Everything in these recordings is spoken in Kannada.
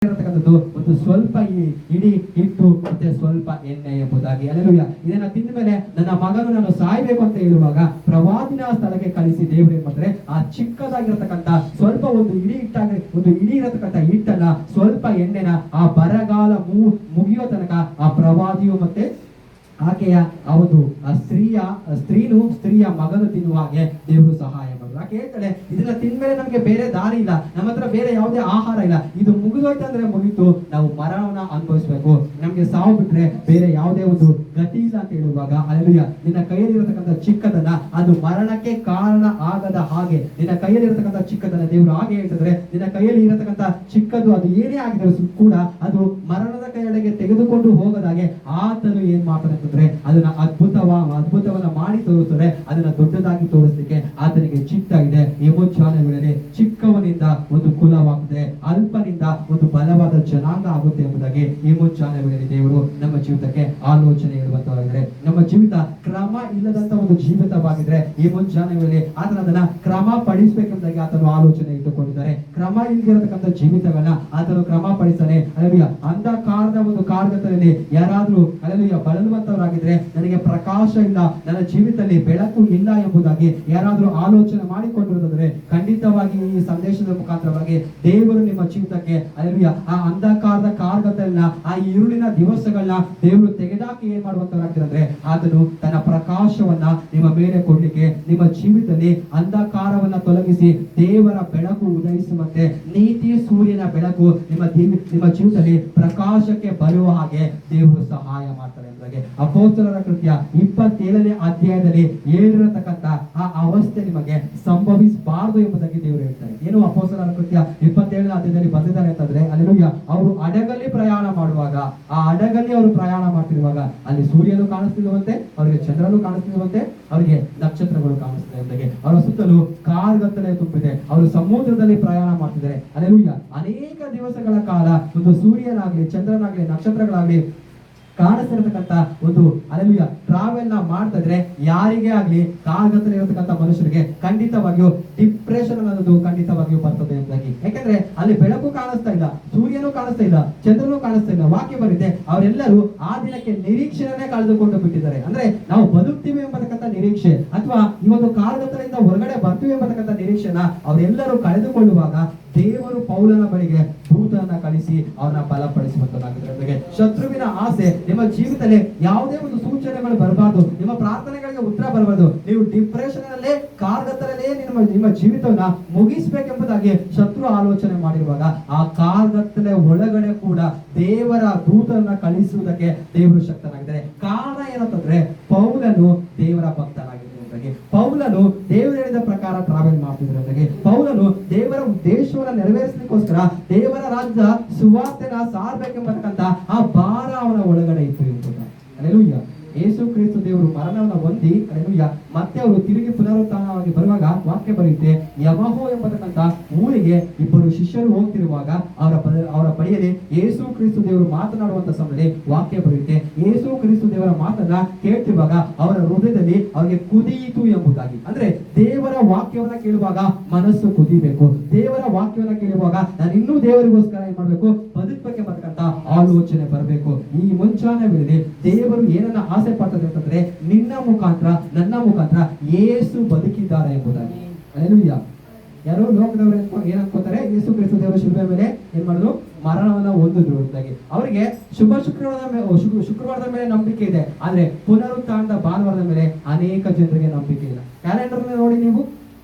ಇರತಕ್ಕಂಥದ್ದು ಒಂದು ಸ್ವಲ್ಪ ಇಡೀ ಹಿಟ್ಟು ಮತ್ತೆ ಸ್ವಲ್ಪ ಎಣ್ಣೆ ಎಂಬುದಾಗಿ. ಅಲ್ಲೆಲೂಯಾ. ಇದನ್ನ ತಿಂದ ಮೇಲೆ ನನ್ನ ಮಗನು ನಾನು ಸಾಯ್ಬೇಕು ಅಂತ ಹೇಳುವಾಗ ಪ್ರವಾದಿನ ಸ್ಥಳಕ್ಕೆ ಕಳಿಸಿ ದೇವರು ಏನ್ ಮಾಡ್ತಾರೆ, ಆ ಚಿಕ್ಕದಾಗಿರತಕ್ಕಂಥ ಸ್ವಲ್ಪ ಒಂದು ಇಡೀ ಇರತಕ್ಕಂಥ ಹಿಟ್ಟನ್ನ ಸ್ವಲ್ಪ ಎಣ್ಣೆನ ಆ ಬರಗಾಲ ಮುಗಿಯೋ ತನಕ ಆ ಪ್ರವಾದಿಯು ಮತ್ತೆ ಆಕೆಯ ಆ ಒಂದು ಸ್ತ್ರೀಯ ಮಗನು ತಿನ್ನುವ ಹಾಗೆ ದೇವರು ಸಹಾಯ ಮಾಡಿದ್ರು. ಆಕೆ ಹೇಳ್ತಾಳೆ, ಇದನ್ನ ತಿಂದ್ಮೇಲೆ ನಮ್ಗೆ ಬೇರೆ ದಾರಿ ಇಲ್ಲ, ನಮ್ಮ ಹತ್ರ ಬೇರೆ ಯಾವುದೇ ಆಹಾರ ಇಲ್ಲ, ಇದು ಮುಗಿದೋಯ್ತಂದ್ರೆ ಮುಗಿತು, ನಾವು ಮರಣವನ್ನ ಅನುಭವಿಸ್ಬೇಕು, ನಮ್ಗೆ ಸಾವು ಬಿಟ್ರೆ ಬೇರೆ ಯಾವುದೇ ಒಂದು ಗತಿ ಇಲ್ಲ ಅಂತ ಹೇಳುವಾಗ, ಅಲ್ಲೆಲೂಯಾ, ನಿನ್ನ ಕೈಯಲ್ಲಿರತಕ್ಕಂಥ ಚಿಕ್ಕದನ್ನ ಅದು ಮರಣಕ್ಕೆ ಕಾರಣ ಆಗದ ಹಾಗೆ, ನಿನ್ನ ಕೈಯಲ್ಲಿರತಕ್ಕಂಥ ಚಿಕ್ಕದನ್ನ ದೇವರು ಹಾಗೆ ಹೇಳ್ತಿದ್ರೆ, ನಿನ್ನ ಕೈಯಲ್ಲಿ ಇರತಕ್ಕಂಥ ಚಿಕ್ಕದು ಅದು ಏನೇ ಆಗಿದ್ರು ಕೂಡ ಅದು ಮರಣದ ಕೈಯಡೆಗೆ ತೆಗೆದುಕೊಂಡು ಹೋಗದಾಗೆ ಆತನು ಏನ್ ಮಾಡ್ತಾನೆ ಅಂತಂದ್ರೆ ಅದನ್ನ ಅದ್ಭುತವನ್ನ ಮಾಡಿ ತೋರಿಸ್ತಾರೆ. ಅದನ್ನ ದೊಡ್ಡದಾಗಿ ತೋರಿಸಲಿಕ್ಕೆ ಆತನಿಗೆ ಚಿತ್ತ ಇದೆ. ವೇಳೆಯಲ್ಲಿ ಚಿಕ್ಕವನಿಂದ ಒಂದು ಕುಲವಾಗುತ್ತೆ, ಅಲ್ಪನಿಂದ ಒಂದು ಬಲವಾದ ಜನಾಂಗ ಆಗುತ್ತೆ ಎಂಬುದಾಗಿ ವೇಳೆಯಲ್ಲಿ ದೇವರು ನಮ್ಮ ಜೀವಿತಕ್ಕೆ ಆಲೋಚನೆ ಇರುವಂತವರಾಗಿದ್ರೆ, ನಮ್ಮ ಜೀವಿತ ಕ್ರಮ ಇಲ್ಲದಂತ ಒಂದು ಜೀವಿತವಾಗಿದ್ರೆ ವೇಳೆಯಲ್ಲಿ ಆತನ ಅದನ್ನ ಕ್ರಮ ಪಡಿಸಬೇಕೆಂಬುದಾಗಿ ಆತನು ಆಲೋಚನೆ ಇಟ್ಟುಕೊಂಡಿದ್ದಾರೆ. ಕ್ರಮ ಇಲ್ಲದಿರತಕ್ಕಂಥ ಜೀವಿತಗಳನ್ನ ಆತನು ಕ್ರಮ ಪಡಿಸ್ತಾನೆ. ಅಲ್ಲೂಯ, ಅಂಧಕಾರದ ಒಂದು ಕಾರ್ಯದಲ್ಲಿ ಯಾರಾದ್ರೂ ಅಲ್ಲೂಯ ಬಳಲುವಂತವರಾಗಿದ್ರೆ, ನನಗೆ ಪ್ರಕಾಶ ಇಲ್ಲ, ನನ್ನ ಜೀವಿತದಲ್ಲಿ ಬೆಳಕು ಇಲ್ಲ ಎಂಬುದಾಗಿ ಯಾರಾದ್ರೂ ಆಲೋಚನೆ ಮಾಡಿಕೊಂಡಿರೋದಾದ್ರೆ ಖಂಡಿತವಾಗಿ ಈ ಸಂದೇಶದ ಮುಖಾಂತರವಾಗಿ ದೇವರು ನಿಮ್ಮ ಜೀವಿತಕ್ಕೆ ಅಲ್ಲೂಯ ಆ ಅಂಧಕಾರದ ಕಾರ್ಯಗಳನ್ನ, ಆ ഇരുಳಿನ ದಿವಸಗಳನ್ನ ದೇವರು ತೆಗೆದಾಕಿ ಏನ್ ಮಾಡುವಂತವರಾಗ್ತಿರಂದ್ರೆ ಆತನು ತನ್ನ ಪ್ರಕಾಶವನ್ನ ನಿಮ್ಮ ಮೇಲೆ ಕೊಡ್ಲಿಕ್ಕೆ, ನಿಮ್ಮ ಜೀವಿತದಲ್ಲಿ ಅಂಧಕಾರವನ್ನ ತೊಲಗಿಸಿ ದೇವರ ಬೆಳಕು ಉದಯಿಸುವಂತೆ, ನೀತಿ ಸೂರ್ಯನ ಬೆಳಕು ನಿಮ್ಮ ಜೀವಿತದಲ್ಲಿ ಪ್ರಕಾಶಕ್ಕೆ ಬರುವ ಹಾಗೆ ದೇವರು ಸಹಾಯ ಮಾಡ್ತಾರೆ ಎಂಬುದಾಗಿ ಅಪೊಸ್ತಲರ ಕೃತ್ಯ 27ನೇ ಅಧ್ಯಾಯದಲ್ಲಿ ಹೇಳಿರತಕ್ಕಂತ ಆ ಅವಸ್ಥೆ ನಿಮಗೆ ಸಂಭವಿಸಬಾರದು ಎಂಬುದಾಗಿ ದೇವರು ಹೇಳ್ತಾರೆ. ಏನು ಅಪೊಸ್ತಲರ ಕೃತ್ಯ 27ನೇ ಅಧ್ಯಾಯದಲ್ಲಿ ಬಂದಿದ್ದಾರೆ ಅಂತಂದ್ರೆ, ಅಲ್ಲೆಲೂಯಾ, ಅವರು ಹಡಗಲ್ಲಿ ಪ್ರಯಾಣ ಮಾಡುವಾಗ, ಆ ಹಡಗಲ್ಲಿ ಅವರು ಪ್ರಯಾಣ ಮಾಡ್ತಿರುವಾಗ ಅಲ್ಲಿ ಸೂರ್ಯನು ಕಾಣಿಸ್ತಿರುವಂತೆ, ಅವರಿಗೆ ಚಂದ್ರನು ಕಾಣಿಸ್ತಿರುವಂತೆ, ಅವರಿಗೆ ನಕ್ಷತ್ರಗಳು ಕಾಣಿಸ್ತಿದೆ ಎಂಬುದಾಗಿ, ಅವರ ಸುತ್ತಲೂ ಕಾರ್ಗತ್ತಲೆ ತುಂಬಿದೆ, ಅವರು ಸಮುದ್ರದಲ್ಲಿ ಪ್ರಯಾಣ ಮಾಡ್ತಿದ್ದಾರೆ. ಅಲ್ಲೆಲೂಯಾ, ಅನೇಕ ದಿವಸಗಳ ಕಾಲ ಒಂದು ಸೂರ್ಯನಾಗ್ಲಿ ಚಂದ್ರನಾಗ್ಲಿ ನಕ್ಷತ್ರಗಳಾಗ್ಲಿ ಕಾಣಿಸ್ತಿರತಕ್ಕಂತ ಒಂದು ಅಲ್ಲೆಲೂಯಾ ಟ್ರಾವೆಲ್ ನ ಮಾಡ್ತಾ ಇದ್ರೆ ಯಾರಿಗೇ ಆಗ್ಲಿ ಕಾರ್ಗತ್ತಲೆ ಇರತಕ್ಕಂಥ ಮನುಷ್ಯರಿಗೆ ಖಂಡಿತವಾಗಿಯೂ ಡಿಪ್ರೆಷನ್ ಅನ್ನೋದು ಖಂಡಿತವಾಗಿಯೂ ಬರ್ತದೆ ಎಂಬುದಾಗಿ. ಯಾಕಂದ್ರೆ ಅಲ್ಲಿ ಬೆಳಕು ಕಾಣಿಸ್ತಾ ಇಲ್ಲ, ಸೂರ್ಯನೂ ಕಾಣಿಸ್ತಾ ಇಲ್ಲ, ಚಂದ್ರನೂ ಕಾಣಿಸ್ತಾ ಇಲ್ಲ. ವಾಕ್ಯ ಬರುತ್ತೆ, ಅವರೆಲ್ಲರೂ ಆ ದಿನಕ್ಕೆ ನಿರೀಕ್ಷೆಯನ್ನೇ ಕಳೆದುಕೊಂಡು ಬಿಟ್ಟಿದ್ದಾರೆ. ಅಂದ್ರೆ ನಾವು ಬದುಕ್ತೀವಿ ಎಂಬತಕ್ಕಂಥ ನಿರೀಕ್ಷೆ ಅಥವಾ ಈ ಒಂದು ಕಾರ್ಗತ್ತಲೆಯಿಂದ ಹೊರಗಡೆ ಬರ್ತೀವಿ ಎಂಬತಕ್ಕಂಥ ನಿರೀಕ್ಷೆನ ಅವರೆಲ್ಲರೂ ಕಳೆದುಕೊಳ್ಳುವಾಗ ದೇವರು ಪೌಲನ ಬಳಿಗೆ ದೂತನ ಕಳಿಸಿ ಅವನ ಬಲಪಡಿಸುವಂತನಾಗಿದ್ದಾರೆ. ಶತ್ರುವಿನ ಆಸೆ ನಿಮ್ಮ ಜೀವಿತದಲ್ಲಿ ಯಾವುದೇ ಒಂದು ಸೂಚನೆಗಳು ಬರಬಾರ್ದು, ನಿಮ್ಮ ಪ್ರಾರ್ಥನೆಗಳಿಗೆ ಉತ್ತರ ಬರಬಾರ್ದು, ನೀವು ಡಿಪ್ರೆಷನ್ ಅಲ್ಲೇ ಕಾರ್ಗತ್ತಲೇ ನಿಮ್ಮ ಜೀವಿತವನ್ನ ಮುಗಿಸ್ಬೇಕೆಂಬುದಾಗಿ ಶತ್ರು ಆಲೋಚನೆ ಮಾಡಿರುವಾಗ ಆ ಕಾರ್ಗತ್ತಲೆ ಒಳಗಡೆ ಕೂಡ ದೇವರ ದೂತರನ್ನ ಕಳಿಸುವುದಕ್ಕೆ ದೇವರು ಶಕ್ತನಾಗಿದ್ದಾರೆ. ಕಾರಣ ಏನಂತಂದ್ರೆ ಪೌಲನು ದೇವರ ಭಕ್ತನಾಗಿದ್ದಾನೆ. ಪೌಲನು ದೇವರು ಹೇಳಿದ ಪ್ರಕಾರ ಟ್ರಾವೆಲ್ ಮಾಡ್ತಿದ್ರೆ, ಪೌಲನು ದೇವರ ಉದ್ದೇಶವನ್ನ ನೆರವೇರಿಸಲಿಕ್ಕೋಸ್ಕರ ದೇವರ ರಾಜ್ಯ ಸುವಾರ್ತೆನ ಸಾರ್ಬೇಕೆಂಬತಕ್ಕಂತ ಆ ಭಾರ ಅವನ ಒಳಗಡೆ ಇತ್ತು ಎಂಬುದು. ಅಲ್ಲೆಲೂಯಾ. ಯೇಸು ಕ್ರಿಸ್ತ ದೇವರು ಮರಣವನ್ನು ಹೊಂದಿ ಅಲ್ಲೆಲೂಯಾ ಮತ್ತೆ ಅವರು ತಿರುಗಿ ಪುನರುತ್ಥಾನವಾಗಿ ಬರುವಾಗ ವಾಕ್ಯ ಬರೆಯುತ್ತೆ, ಯಮಹೋ ಎಂಬತಕ್ಕಂತ ಊರಿಗೆ ಇಬ್ಬರು ಶಿಷ್ಯರು ಹೋಗ್ತಿರುವಾಗ ಅವರ ಬಳಿಯಲ್ಲಿ ಯೇಸು ಕ್ರಿಸ್ತ ದೇವರು ಮಾತನಾಡುವಂತ ಸಮಯದಲ್ಲಿ ವಾಕ್ಯ ಬರೆಯುತ್ತೆ, ಯೇಸು ಕ್ರಿಸ್ತ ದೇವರ ಮಾತನ್ನ ಕೇಳ್ತಿರುವಾಗ ಅವರ ಹೃದಯದಲ್ಲಿ ಅವರಿಗೆ ಕುದಿಯಿತು ಎಂಬುದಾಗಿ. ಅಂದ್ರೆ ದೇವರ ವಾಕ್ಯವನ್ನ ಕೇಳುವಾಗ ಮನಸ್ಸು ಕುದಿಬೇಕು, ದೇವರ ವಾಕ್ಯವನ್ನ ಕೇಳುವಾಗ ನಾನು ಇನ್ನೂ ದೇವರಿಗೋಸ್ಕರ ಏನ್ ಮಾಡ್ಬೇಕು, ಬದುಕಬೇಕೆಂಬತಕ್ಕಂತ ಆಲೋಚನೆ ಬರಬೇಕು. ಈ ಮುಂಚಾನೆ ವೇಳೆ ದೇವರು ಏನನ್ನ ಆಸೆ ಪಡ್ತದೆ ಅಂತಂದ್ರೆ ನಿನ್ನ ಮುಖಾಂತರ ನನ್ನ ಮುಖಾಂತರ ಯೇಸು ಬದುಕಿದ್ದಾರೆ ಎಂಬುದಾಗಿ. ಅಲ್ಲೆಲೂಯಾ. ಯಾರೋ ಲೋಕದವರು ಏನ್ ಅನ್ಕೋತಾರೆ, ಯೇಸು ಕ್ರಿಸ್ತ ದೇವರು ಶಿಲುಬೆ ಮೇಲೆ ಏನ್ ಮಾಡಿದ್ರು, ಮರಣವನ್ನ ಹೊಂದಿದ್ರು ಎಂಬುದಾಗಿ. ಅವರಿಗೆ ಶುಕ್ರವಾರದ ಮೇಲೆ ನಂಬಿಕೆ ಇದೆ, ಆದ್ರೆ ಪುನರುತ್ಥಾನದ ಭಾನುವಾರದ ಮೇಲೆ ಅನೇಕ ಜನರಿಗೆ ನಂಬಿಕೆ ಇಲ್ಲ. ಕ್ಯಾಲೆಂಡರ್ ನೋಡಿ, ನೀವು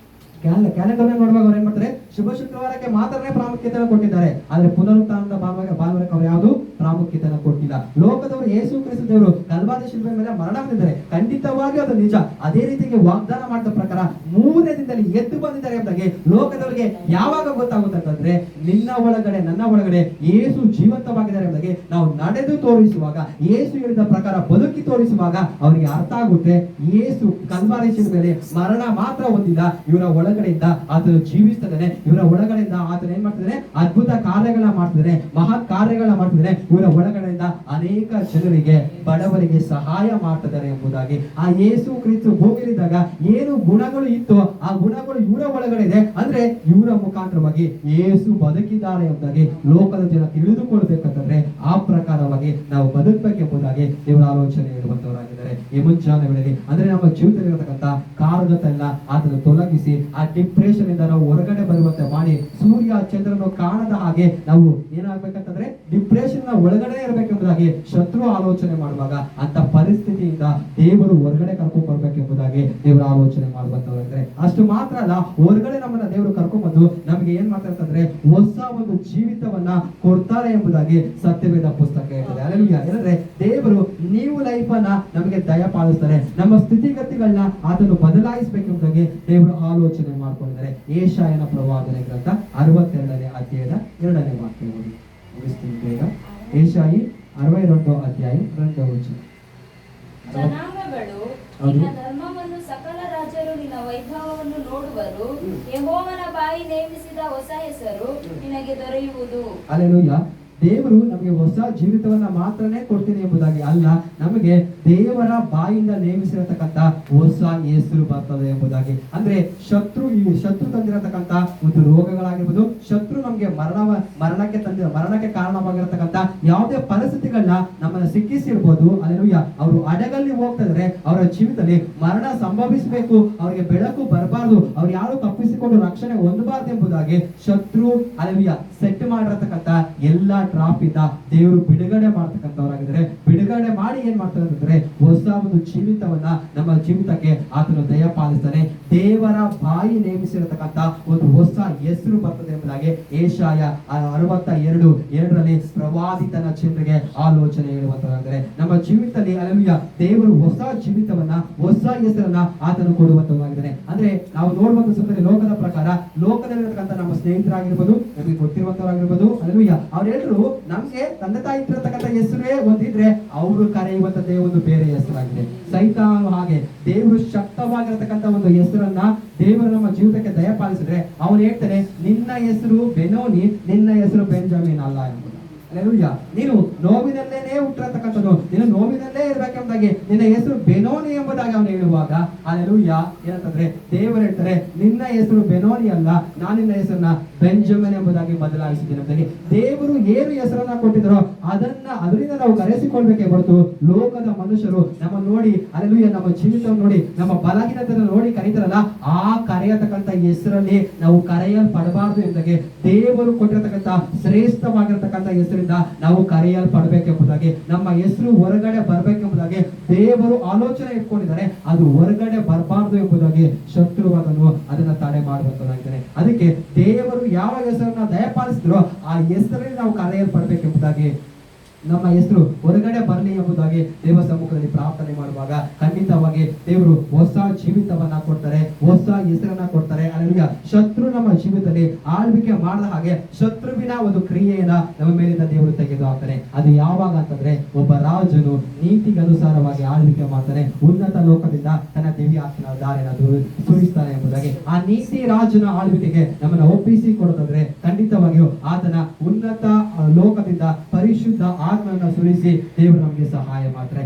ಕ್ಯಾಲೆಂಡರ್ ನೋಡುವಾಗ ಅವ್ರು ಏನ್ ಮಾಡ್ತಾರೆ, ಶುಭ ಶುಕ್ರವಾರಕ್ಕೆ ಮಾತ್ರನೇ ಪ್ರಾಮುಖ್ಯತೆಯನ್ನು ಕೊಟ್ಟಿದ್ದಾರೆ, ಆದ್ರೆ ಪುನರುತ್ಥಾನದ ಭಾನುವಾರಕ್ಕೆ ಅವ್ರು ಯಾವುದು ಪ್ರಾಮುಖ್ಯತೆಯನ್ನು ಕೊಟ್ಟಿಲ್ಲ. ಲೋಕದವರು ಯೇಸು ಕ್ರಿಸ್ತ ದೇವರು ಕಲ್ವಾರಿ ಶಿಲುಬೆ ಮೇಲೆ ಮರಣ ಹೊಂದಿದ್ದಾರೆ, ಖಂಡಿತವಾಗಿ ಅದು ನಿಜ. ಅದೇ ರೀತಿಗೆ ವಾಗ್ದಾನ ಮಾಡಿದ ಪ್ರಕಾರ 3ನೇ ದಿನದಲ್ಲಿ ಎದ್ದು ಬಂದಿದ್ದಾರೆ ಎಂಬುದಾಗಿ ಲೋಕದವರಿಗೆ ಯಾವಾಗ ಗೊತ್ತಾಗುತ್ತೆ ಅಂತಂದ್ರೆ, ನಿನ್ನ ಒಳಗಡೆ ನನ್ನ ಒಳಗಡೆ ಯೇಸು ಜೀವಂತವಾಗಿದ್ದಾರೆ ಎಂಬುದಾಗಿ ನಾವು ನಡೆದು ತೋರಿಸುವಾಗ, ಯೇಸು ಹೇಳಿದ ಪ್ರಕಾರ ಬದುಕಿ ತೋರಿಸುವಾಗ ಅವರಿಗೆ ಅರ್ಥ ಆಗುತ್ತೆ, ಯೇಸು ಕಲ್ವಾರಿ ಶಿಲುಬೆಯಲ್ಲಿ ಮರಣ ಮಾತ್ರ ಹೊಂದಿಲ್ಲ, ಇವರ ಒಳಗಡೆಯಿಂದ ಆತನು ಜೀವಿಸ್ತಿದ್ದಾನೆ, ಇವರ ಒಳಗಡೆಯಿಂದ ಆತನ ಏನ್ ಮಾಡ್ತಿದ್ದಾನೆ, ಅದ್ಭುತ ಕಾರ್ಯಗಳನ್ನ ಮಾಡ್ತಿದ್ದಾನೆ, ಮಹತ್ ಕಾರ್ಯಗಳನ್ನ ಮಾಡ್ತಿದ್ದಾನೆ. ಇವರ ಒಳಗಡೆಯಿಂದ ಅನೇಕ ಜನರಿಗೆ, ಬಡವರಿಗೆ ನಮಗೆ ಸಹಾಯ ಮಾಡ್ತಿದ್ದಾರೆ ಎಂಬುದಾಗಿ. ಆ ಯೇಸು ಕ್ರಿಸ್ತು ಭೂಮಿಲಿದ್ದಾಗ ಏನು ಗುಣಗಳು ಇತ್ತು ಆ ಗುಣಗಳು ಇವರ ಒಳಗಡೆ ಇದೆ. ಅಂದ್ರೆ ಇವರ ಮುಖಾಂತರವಾಗಿ ಯೇಸು ಬದುಕಿದ್ದಾರೆ ಎಂಬುದಾಗಿ ಲೋಕದ ಜನ ತಿಳಿದುಕೊಳ್ಬೇಕಂತಂದ್ರೆ ಆ ಪ್ರಕಾರವಾಗಿ ನಾವು ಬದುಕಬೇಕೆಂಬುದಾಗಿ ದೇವರ ಆಲೋಚನೆ ಇರುವಂತವರಾಗಿದ್ದಾರೆ. ಈ ಮುಂಚಾನೆ ವೇಳೆಯಲ್ಲಿ ಅಂದ್ರೆ ನಮ್ಮ ಜೀವಿತದಲ್ಲಿರತಕ್ಕಂತ ಕಾರಣಗತ ಎಲ್ಲ ಅದನ್ನು ತೊಲಗಿಸಿ ಆ ಡಿಪ್ರೆಷನ್ ಇಂದ ನಾವು ಹೊರಗಡೆ ಬರುವಂತೆ ಮಾಡಿ ಸೂರ್ಯ ಚಂದ್ರನು ಕಾಣದ ಹಾಗೆ ನಾವು ಏನಾಗ್ಬೇಕಂತಂದ್ರೆ ಡಿಪ್ರೆಷನ್ ನ ಒಳಗಡೆ ಇರಬೇಕೆಂಬುದಾಗಿ ಶತ್ರು ಆಲೋಚನೆ ಮಾಡುವಾಗ ಅಂತ ಪರಿಸ್ಥಿತಿಯಿಂದ ದೇವರು ಹೊರಗಡೆ ಕರ್ಕೊಂಡ್ ಬರ್ಬೇಕೆಂಬುದಾಗಿ ದೇವರ ಆಲೋಚನೆ ಮಾಡುವಂತವರಾಗಿದ್ದಾರೆ. ಅಷ್ಟು ಮಾತ್ರ ಅಲ್ಲ, ಹೊರಗಡೆ ನಮ್ಮನ್ನ ದೇವರು ಕರ್ಕೊಂಡ್ ಬಂದು ನಮ್ಗೆ ಏನ್ ಮಾಡ್ತಾರೆ ಹೊಸ ಒಂದು ಜೀವಿತವನ್ನ ಕೊಡ್ತಾರೆ ಎಂಬುದಾಗಿ ಸತ್ಯವೇದ ಪುಸ್ತಕ ಹೇಳ್ತದೆ. ಹಲ್ಲೆಲೂಯಾ. ಏನಂದ್ರೆ ದೇವರು ನೀವು ಲೈಫ್ ಅನ್ನ ನಮಗೆ ದಯಪಾಲಿಸ್ತಾರೆ, ನಮ್ಮ ಸ್ಥಿತಿಗತಿಗಳನ್ನ ಅದನ್ನು ಬದಲಾಯಿಸಬೇಕೆಂಬುದಾಗಿ ದೇವರು ಆಲೋಚನೆ ಮಾಡ್ಕೊಂಡಿದ್ದಾರೆ. ಯೆಶಾಯನ ಪ್ರವಾದನೆ ಗ್ರಂಥ 62ನೇ ಅಧ್ಯಾಯದ 2ನೇ ವಾಕ್ಯ ಓದಿ ಮುಗಿಸ್ತೀನಿ ಬೇಗ. ಯೆಶಾಯಿ 62 ಅಧ್ಯಾಯ 2ನೇ ವಚನ. ಜನಾಂಗಗಳು ನಿನ್ನ ಧರ್ಮವನ್ನು, ಸಕಲ ರಾಜರು ನಿನ್ನ ವೈಭವವನ್ನು ನೋಡುವರು. ಯೆಹೋವನ ಬಾಯಿ ನೇಮಿಸಿದ ಹೊಸ ಹೆಸರು ನಿನಗೆ ದೊರೆಯುವುದು. ಹಲ್ಲೆಲೂಯಾ. ದೇವರು ನಮಗೆ ಹೊಸ ಜೀವಿತವನ್ನ ಮಾತ್ರನೇ ಕೊಡ್ತೀನಿ ಎಂಬುದಾಗಿ ಅಲ್ಲ, ನಮಗೆ ದೇವರ ಬಾಯಿಂದ ನೇಮಿಸಿರತಕ್ಕಂತ ಹೊಸ ಹೆಸರು ಬರ್ತದೆ ಎಂಬುದಾಗಿ. ಅಂದ್ರೆ ಶತ್ರು ತಂದಿರತಕ್ಕಂತ ಒಂದು ರೋಗಗಳಾಗಿರ್ಬೋದು, ಶತ್ರು ನಮ್ಗೆ ಮರಣಕ್ಕೆ ಕಾರಣವಾಗಿರತಕ್ಕಂತ ಯಾವುದೇ ಪರಿಸ್ಥಿತಿಗಳನ್ನ ನಮ್ಮನ್ನ ಸಿಕ್ಕಿಸಿರ್ಬೋದು. ಹಲ್ಲೆಲೂಯಾ. ಅವರು ಅಡಗಲ್ಲಿ ಹೋಗ್ತಾ ಇದ್ರೆ ಅವರ ಜೀವಿತದಲ್ಲಿ ಮರಣ ಸಂಭವಿಸಬೇಕು, ಅವರಿಗೆ ಬೆಳಕು ಬರಬಾರ್ದು, ಅವ್ರು ಯಾರು ತಪ್ಪಿಸಿಕೊಂಡು ರಕ್ಷಣೆ ಹೊಂದಬಾರ್ದು ಎಂಬುದಾಗಿ ಶತ್ರು ಹಲ್ಲೆಲೂಯಾ ಸೆಟ್ ಮಾಡಿರತಕ್ಕಂತ ಎಲ್ಲ ಟ್ರಾಪ್ ಇಂದ ದೇವರು ಬಿಡುಗಡೆ ಮಾಡ್ತಕ್ಕಂಥವರಾಗಿದ್ದಾರೆ. ಬಿಡುಗಡೆ ಮಾಡಿ ಏನ್ ಮಾಡ್ತಾರೆ ಅಂತಂದ್ರೆ ಹೊಸ ಒಂದು ಜೀವಿತವನ್ನ ನಮ್ಮ ಜೀವಿತಕ್ಕೆ ಆತನು ದಯಪಾಲಿಸ್ತಾನೆ. ದೇವರ ಬಾಯಿ ನೇಮಿಸಿರತಕ್ಕಂತ ಒಂದು ಹೊಸ ಹೆಸರು ಬರ್ತದೆ ಎಂಬುದಾಗಿ ಯೆಶಾಯ 62:2ರಲ್ಲಿ ಪ್ರವಾದಿತನ ಚಿಹ್ನೆಗೆ ಆಲೋಚನೆ ಹೇಳುವಂತವರಾಗಿದ್ದಾರೆ. ನಮ್ಮ ಜೀವಿತದಲ್ಲಿ ಹಲ್ಲೆಲೂಯಾ ದೇವರು ಹೊಸ ಜೀವಿತವನ್ನ, ಹೊಸ ಹೆಸರನ್ನ ಆತನು ಕೊಡುವಂತವರಾಗಿದ್ದಾನೆ. ಅಂದ್ರೆ ನಾವು ನೋಡುವಂತ ಸಮಯದಲ್ಲಿ ಲೋಕದ ಪ್ರಕಾರ ಲೋಕದಲ್ಲಿರತಕ್ಕಂತ ನಮ್ಮ ಸ್ನೇಹಿತರಾಗಿರ್ಬೋದು, ನಮಗೆ ಗೊತ್ತಿರುವಂತವರಾಗಿರ್ಬೋದು, ಹಲ್ಲೆಲೂಯಾ ಅವರೆಲ್ಲರೂ ನಮ್ಗೆ ತಂದೆ ತಾಯಿ ಇಟ್ಟಿರತಕ್ಕಂತ ಹೆಸರೇ ಒಂದಿದ್ರೆ ಅವರು ಕರೆಯುವಂತದ್ದೇ ಒಂದು ಬೇರೆ ಹೆಸರಾಗಿದೆ. ಸೈತಾನು ಹಾಗೆ ದೇವರು ಶಕ್ತವಾಗಿರತಕ್ಕಂತ ಒಂದು ಹೆಸರನ್ನ ದೇವರು ನಮ್ಮ ಜೀವಿತಕ್ಕೆ ದಯಪಾಲಿಸಿದ್ರೆ ಅವನು ಹೇಳ್ತಾನೆ, ನಿನ್ನ ಹೆಸರು ಬೆನೋನಿ, ನಿನ್ನ ಹೆಸರು ಬೆಂಜಮಿನ್ ಅಲ್ಲ ಎಂಬುದು. ಹಲ್ಲೆಲೂಯಾ. ನೀನು ನೋವಿನಲ್ಲೇನೆ ಹುಟ್ಟಿರತಕ್ಕಂಥದ್ದು, ನೀನು ನೋವಿನಲ್ಲೇ ಇರ್ಬೇಕೆಂಬುದಾಗಿ ನಿನ್ನ ಹೆಸರು ಬೆನೋನಿ ಎಂಬುದಾಗಿ ಅವನು ಹೇಳುವಾಗ ಹಲ್ಲೆಲೂಯಾ ಏನಂತಂದ್ರೆ ದೇವರು ಹೇಳ್ತಾರೆ, ನಿನ್ನ ಹೆಸರು ಬೆನೋನಿ ಅಲ್ಲ, ನಾನು ನಿನ್ನ ಹೆಸರನ್ನ ಬೆಂಜಮಿನ್ ಎಂಬುದಾಗಿ ಬದಲಾಯಿಸಿದ್ದೇನೆ ಎಂಬುದಾಗಿ. ದೇವರು ಏನು ಹೆಸರನ್ನ ಕೊಟ್ಟಿದ್ದಾರೋ ಅದರಿಂದ ನಾವು ಕರೆಸಿಕೊಳ್ಬೇಕೇ ಹೊರತು ಲೋಕದ ಮನುಷ್ಯರು ನಮ್ಮ ನೋಡಿ ಹಲ್ಲೆಲೂಯಾ ನಮ್ಮ ಜೀವಿತವನ್ನು ನೋಡಿ ನಮ್ಮ ಬಲಹೀನತೆಯನ್ನು ನೋಡಿ ಕರೀತಾರಲ್ಲ, ಆ ಕರೆಯತಕ್ಕಂತ ಹೆಸರಲ್ಲಿ ನಾವು ಕರೆಯಲ್ಪಡಬಾರದು ಎಂಬುದಾಗಿ ದೇವರು ಕೊಟ್ಟಿರತಕ್ಕಂತ ಶ್ರೇಷ್ಠವಾಗಿರತಕ್ಕಂತ ಹೆಸರಿಂದ ನಾವು ಕರೆಯಲ್ಪಡಬೇಕೆಂಬುದಾಗಿ, ನಮ್ಮ ಹೆಸರು ಹೊರಗಡೆ ಬರ್ಬೇಕೆಂಬುದಾಗಿ ದೇವರು ಆಲೋಚನೆ ಇಟ್ಕೊಂಡಿದ್ದಾರೆ. ಅದು ಹೊರಗಡೆ ಬರಬಾರ್ದು ಎಂಬುದಾಗಿ ಶತ್ರುವಾದನು ಅದನ್ನ ತಡೆ ಮಾಡುವಂತದ್ದಾಗಿದ್ದಾನೆ. ಅದಕ್ಕೆ ದೇವರು ಯಾವ ಹೆಸರನ್ನ ದಯಪಾಲಿಸಿದ್ರೋ ಆ ಹೆಸರಲ್ಲಿ ನಾವು ಕರೆಯಲ್ಪಡಬೇಕೆಂಬುದಾಗಿ, ನಮ್ಮ ಹೆಸರು ಹೊರಗಡೆ ಬರಲಿ ಎಂಬುದಾಗಿ ದೇವ ಸಮ್ಮುಖದಲ್ಲಿ ಪ್ರಾರ್ಥನೆ ಮಾಡುವಾಗ ಖಂಡಿತವಾಗಿ ದೇವರು ಹೊಸ ಜೀವಿತವನ್ನ ಕೊಡ್ತಾರೆ, ಹೊಸ ಹೆಸರನ್ನ ಕೊಡ್ತಾರೆ. ಹಲ್ಲೆಲೂಯಾ. ಶತ್ರು ನಮ್ಮ ಜೀವಿತದಲ್ಲಿ ಆಳ್ವಿಕೆ ಮಾಡದ ಹಾಗೆ ಶತ್ರುವಿನ ಒಂದು ಕ್ರಿಯೆಯನ್ನ ನಮ್ಮ ಮೇಲಿಂದ ದೇವರು ತೆಗೆದು ಹಾಕ್ತಾನೆ. ಅದು ಯಾವಾಗ ಅಂತಂದ್ರೆ ಒಬ್ಬ ರಾಜನು ನೀತಿಗೆ ಅನುಸಾರವಾಗಿ ಆಳ್ವಿಕೆ ಮಾಡ್ತಾನೆ, ಉನ್ನತ ಲೋಕದಿಂದ ತನ್ನ ದಿವ್ಯಾತ್ಮನ ದಾರಿನ ಸುರಿಸ್ತಾನೆ ಎಂಬುದಾಗಿ. ಆ ನೀತಿ ರಾಜನ ಆಳ್ವಿಕೆಗೆ ನಮ್ಮನ್ನ ಒಪ್ಪಿಸಿ ಕೊಡೋದಾದ್ರೆ ಖಂಡಿತವಾಗಿಯೂ ಆತನ ಉನ್ನತ ಲೋಕದಿಂದ ಪರಿಶುದ್ಧ ಆತ್ಮನ ಸುರಿಸಿ ದೇವರು ನಮಗೆ ಸಹಾಯ ಮಾಡ್ತಾರೆ.